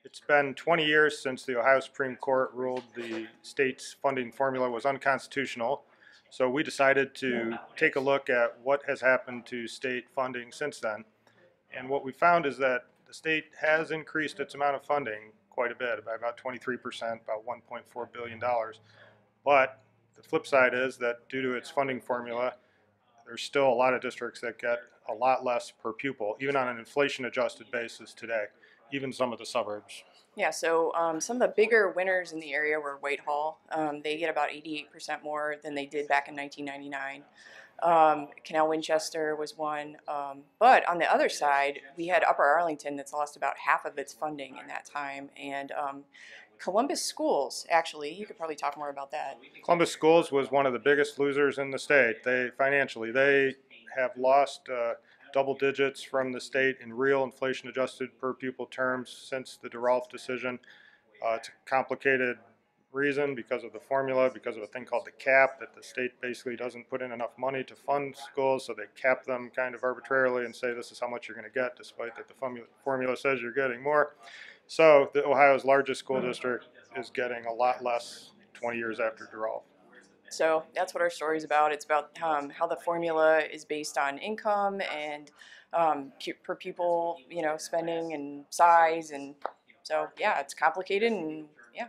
It's been 20 years since the Ohio Supreme Court ruled the state's funding formula was unconstitutional. So we decided to take a look at what has happened to state funding since then. And what we found is that the state has increased its amount of funding quite a bit, by about 23%, about $1.4 billion. But the flip side is that due to its funding formula, there's still a lot of districts that get a lot less per pupil, even on an inflation adjusted basis today, even some of the suburbs. Yeah, so some of the bigger winners in the area were Whitehall. They get about 88% more than they did back in 1999. Canal Winchester was one. But on the other side, we had Upper Arlington that's lost about half of its funding in that time. And Columbus Schools, actually, you could probably talk more about that. Columbus Schools was one of the biggest losers in the state. They have lost double digits from the state in real inflation adjusted per pupil terms since the DeRolf decision. It's a complicated reason because of the formula, because of a thing called the cap, that the state basically doesn't put in enough money to fund schools, so they cap them kind of arbitrarily and say this is how much you're going to get, despite that the formula says you're getting more. So the Ohio's largest school district is getting a lot less 20 years after DeRolf. So that's what our story is about. It's about how the formula is based on income and per pupil, spending and size, and so yeah, it's complicated, and yeah.